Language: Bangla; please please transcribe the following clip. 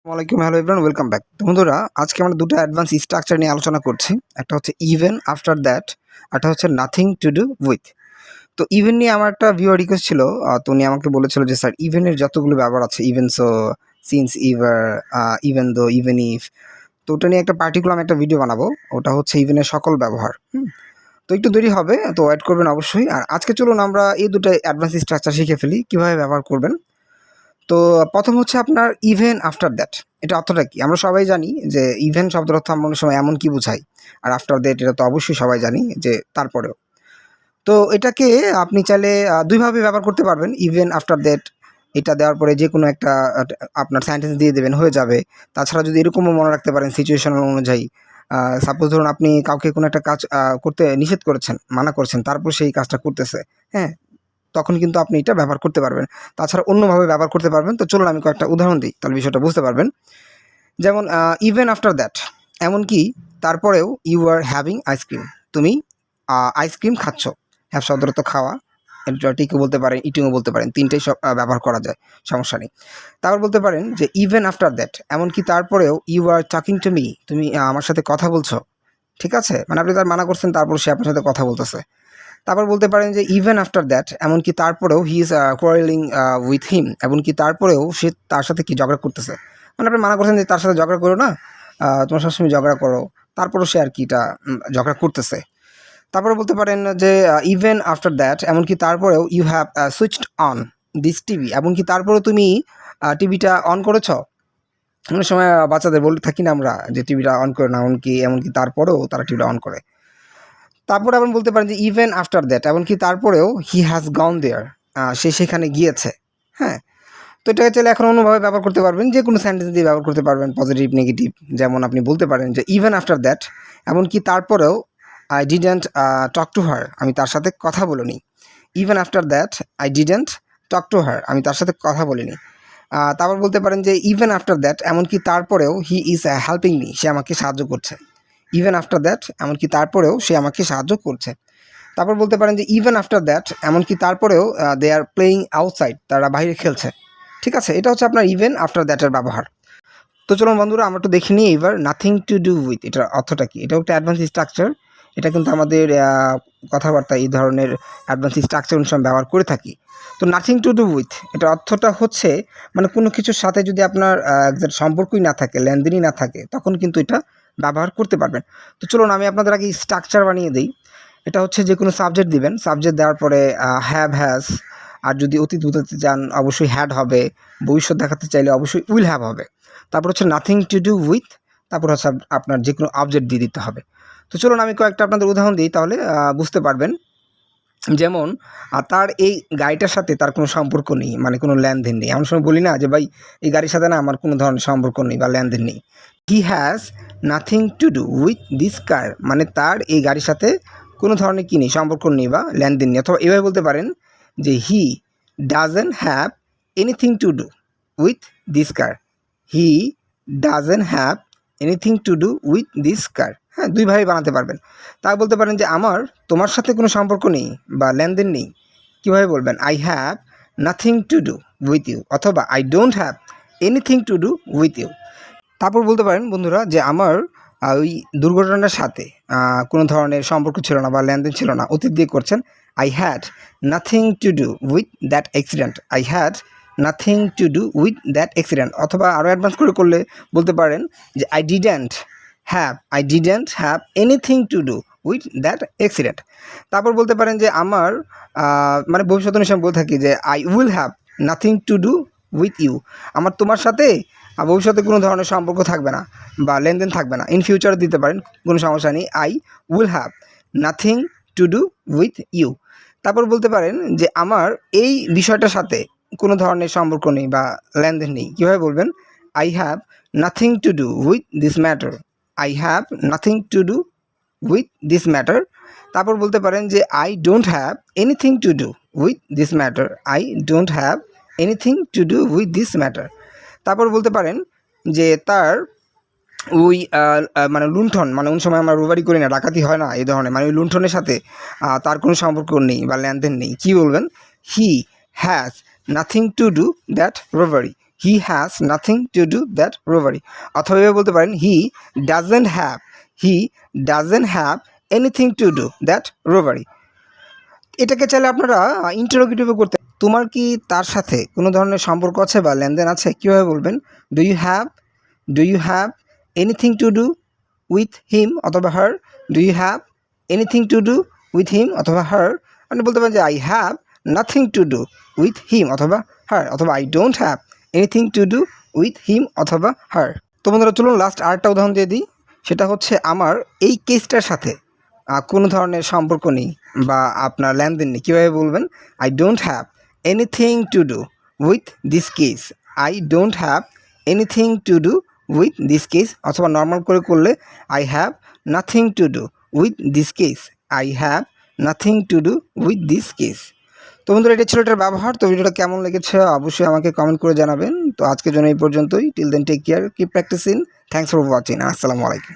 ওয়ালাইকুম হ্যালো এভরিওয়ান ওয়েলকাম ব্যাক। তো বন্ধুরা আজকে আমরা দুটো অ্যাডভান্স স্ট্রাকচার নিয়ে আলোচনা করছি। একটা হচ্ছে ইভেন আফটার দ্যাট, একটা হচ্ছে নাথিং টু ডু উইথ। তো ইভেন নিয়ে আমার একটা ভিউয়ার রিকোয়েস্ট ছিল, তো উনি আমাকে বলেছিল যে স্যার ইভেনের যতগুলো ব্যবহার আছে even so, since, ever, even though, even if, তো ওটা নিয়ে একটা পার্টিকুলার আমি একটা ভিডিও বানাবো। ওটা হচ্ছে ইভেনের সকল ব্যবহার। তো একটু দেরি হবে, তো ওয়েট করবেন অবশ্যই। আর আজকে চলুন আমরা এই দুটো অ্যাডভান্স স্ট্রাকচার শিখে ফেলি কীভাবে ব্যবহার করবেন। তো প্রথম হচ্ছে আপনার ইভেন আফটার দ্যাট। এটা অর্থটা কি? আমরা সবাই জানি যে ইভেন শব্দের অর্থ আমরা অনেক সময় এমন কি বোঝাই, আর আফটার দ্যাট এটা তো অবশ্যই সবাই জানি যে তারপরেও। তো এটাকে আপনি চাইলে দুইভাবে ব্যবহার করতে পারবেন। ইভেন আফটার দ্যাট এটা দেওয়ার পরে যে কোনো একটা আপনার সেন্টেন্স দিয়ে দেবেন, হয়ে যাবে। তাছাড়া যদি এরকমও মনে রাখতে পারেন সিচুয়েশন অনুযায়ী, সাপোজ ধরুন আপনি কাউকে কোনো একটা কাজ করতে নিষেধ করেছেন, মানা করছেন, তারপর সেই কাজটা করতেছে, হ্যাঁ, তখন কিন্তু আপনি এটা ব্যবহার করতে পারবেন। তাছাড়া অন্যভাবে ব্যবহার করতে পারবেন। তো চলুন আমি কয়েকটা উদাহরণ দিই, তাহলে বিষয়টা বুঝতে পারবেন। যেমন ইভেন আফটার দ্যাট, এমনকি তারপরেও ইউ আর হ্যাভিং আইসক্রিম, তুমি আইসক্রিম খাচ্ছ। হ্যাভ শব্দটা তো খাওয়া, এটা টিকও বলতে পারেন, ইটিংও বলতে পারেন, তিনটেই সব ব্যবহার করা যায়, সমস্যা নেই। তারপর বলতে পারেন যে ইভেন আফটার দ্যাট, এমনকি তারপরেও you are talking to me, তুমি আমার সাথে কথা বলছো। ঠিক আছে, মানে আপনি তার মানা করছেন, তারপর সে আপনার সাথে কথা বলতেছে। তারপর বলতে পারেন যে ইভেন আফটার দ্যাট, এমনকি তারপরেও he is quarrelling with him, এমনকি তারপরেও সে তার সাথে কি ঝগড়া করতেছে। মানে আপনি মানা করছেন যে তার সাথে ঝগড়া করো না, তোমার সবসময় ঝগড়া করো, তারপরেও সে আর কি এটা ঝগড়া করতেছে। তারপরে বলতে পারেন যে ইভেন আফটার দ্যাট, এমনকি তারপরেও you have switched on this TV, এমনকি তারপরেও তুমি টিভিটা অন করেছ। অনেক সময় বাচ্চাদের বলতে থাকি না আমরা যে টিভিটা অন করে না, এমনকি তারপরেও তারা টিভিটা অন করে। তারপরে আপনি বলতে পারেন যে ইভেন আফটার দ্যাট, এমনকি তারপরেও হি হ্যাজ গন দেয়ার, সে সেখানে গিয়েছে। হ্যাঁ, তো এটাকে চাইলে এখন অন্যভাবে ব্যবহার করতে পারবেন, যে কোনো সেন্টেন্স দিয়ে ব্যবহার করতে পারবেন, পজিটিভ নেগেটিভ। যেমন আপনি বলতে পারেন যে ইভেন আফটার দ্যাট, এমনকি তারপরেও I didn't talk to her, আমি তার সাথে কথা বলিনি। Even after that I didn't talk to her, আমি তার সাথে কথা বলিনি। তারপর বলতে পারেন যে ইভেন আফটার দ্যাট, এমনকি তারপরেও হি ইজ হেল্পিং মি, সে আমাকে সাহায্য করছে। ইভেন আফটার দ্যাট, এমনকি তারপরেও সে আমাকে সাহায্য করছে। তারপর বলতে পারেন যে ইভেন আফটার দ্যাট, এমনকি তারপরেও দে আর প্লেয়িং আউটসাইড, তারা বাইরে খেলছে। ঠিক আছে, এটা হচ্ছে আপনার ইভেন আফটার দ্যাটের ব্যবহার। তো চলুন বন্ধুরা আমরা একটু দেখে নিই এবার নাথিং টু ডু উইথ, এটার অর্থটা কী। এটাও একটা অ্যাডভান্স স্ট্রাকচার। এটা কিন্তু আমাদের কথাবার্তা এই ধরনের অ্যাডভান্স স্ট্রাকচার অনুসারে ব্যবহার করে থাকি। তো নাথিং টু ডু উইথ, এটার অর্থটা হচ্ছে মানে কোনো কিছুর সাথে যদি আপনার একজাক্ট সম্পর্কই না থাকে, লেনদেনই না থাকে, তখন কিন্তু এটা ব্যবহার করতে পারবেন। তো চলুন আমি আপনাদের আগে স্ট্রাকচার বানিয়ে দিই। এটা হচ্ছে যে কোনো সাবজেক্ট দিবেন, সাবজেক্ট দেওয়ার পরে হ্যাভ, হ্যাজ, আর যদি অতীত বোঝাতে চান অবশ্যই হ্যাড হবে, ভবিষ্যৎ দেখাতে চাইলে অবশ্যই উইল হ্যাভ হবে। তারপর হচ্ছে নাথিং টু ডু উইথ, তারপর হচ্ছে আপনার যে কোনো অবজেক্ট দিয়ে দিতে হবে। তো চলুন আমি কয়েকটা আপনাদের উদাহরণ দিই, তাহলে বুঝতে পারবেন। যেমন তার এই গাড়িটার সাথে তার কোনো সম্পর্ক নেই, মানে কোনো লেনদেন নেই। এমন সময় বলি না যে ভাই এই গাড়ির সাথে না আমার কোনো ধরনের সম্পর্ক নেই বা লেনদেন নেই। He has nothing to do with this কার, মানে তার এই গাড়ির সাথে কোনো ধরনের কী নেই, সম্পর্ক নেই বা লেনদেন নেই। অথবা এভাবে বলতে পারেন যে he doesn't have anything to do with this car, he doesn't have anything to do with this কার। হ্যাঁ, দুইভাবেই বানাতে পারবেন। তা বলতে পারেন যে আমার তোমার সাথে কোনো সম্পর্ক নেই বা লেনদেন নেই। কীভাবে বলবেন? I have nothing to do with you, অথবা I don't have anything to do with you. তারপর বলতে পারেন বন্ধুরা যে আমার ওই দুর্ঘটনার সাথে কোনো ধরনের সম্পর্ক ছিল না বা লেনদেন ছিল না, অতীত দিয়ে করছেন। I had nothing to do with that accident, I had nothing to do with that accident. অথবা আরও অ্যাডভান্স করলে বলতে পারেন যে I didn't have anything to do with that accident. তারপর বলতে পারেন যে আমার মানে ভবিষ্যৎ অনুসারে বলে থাকি যে I will have nothing to do with you, আমার তোমার সাথে ভবিষ্যতে কোনো ধরনের সম্পর্ক থাকবে না বা লেনদেন থাকবে না। ইন ফিউচার দিতে পারেন, কোনো সমস্যা নেই। I will have nothing to do with you. তারপর বলতে পারেন যে আমার এই বিষয়টার সাথে কোনো ধরনের সম্পর্ক নেই বা লেনদেন নেই। কীভাবে বলবেন? I have nothing to do with this matter, I have nothing to do with this matter. তারপর বলতে পারেন যে I don't have anything to do with this matter, I don't have anything to do with this matter. তারপর বলতে পারেন যে তার ওই মানে লুণ্ঠন, মানে কোন সময় আমরা রোবারি করি না, ডাকাতি হয় না, এই ধরনের, মানে ওই লুণ্ঠনের সাথে তার কোনো সম্পর্ক নেই বা লেনদেন নেই। কী বলবেন? He has nothing to do that robbery, he has nothing to do that robbery, অথবা এভাবে বলতে পারেন he doesn't have anything to do that robbery. এটাকে চাইলে আপনারা ইন্টারোগেটিভও করতে, তোমার কি তার সাথে কোনো ধরনের সম্পর্ক আছে বা লেনদেন আছে, কীভাবে বলবেন? Do you have anything to do with him অথবা her, do you have anything to do with him অথবা হার। আপনি বলতে পারেন যে I have nothing to do with him অথবা হার, অথবা I don't have anything to do with him অথবা হার। তো বন্ধুরা চলুন লাস্ট আরেকটা উদাহরণ দিয়ে দিই, সেটা হচ্ছে আমার এই কেসটার সাথে কোনো ধরনের সম্পর্ক নেই বা আপনার লেনদেন নেই, কীভাবে বলবেন? I don't have anything to do with this case, I don't have anything to do with this case, অথবা নর্মাল করে করলে I have nothing to do with this case, I have nothing to do with this case. তো বন্ধুরা এটা ছিল এটার ব্যবহার। তো ভিডিওটা কেমন লেগেছে অবশ্যই আমাকে কমেন্ট করে জানাবেন। তো আজকের জন্য এই পর্যন্তই। Till then take care, keep practising, thanks for watching, আসসালামু আলাইকুম।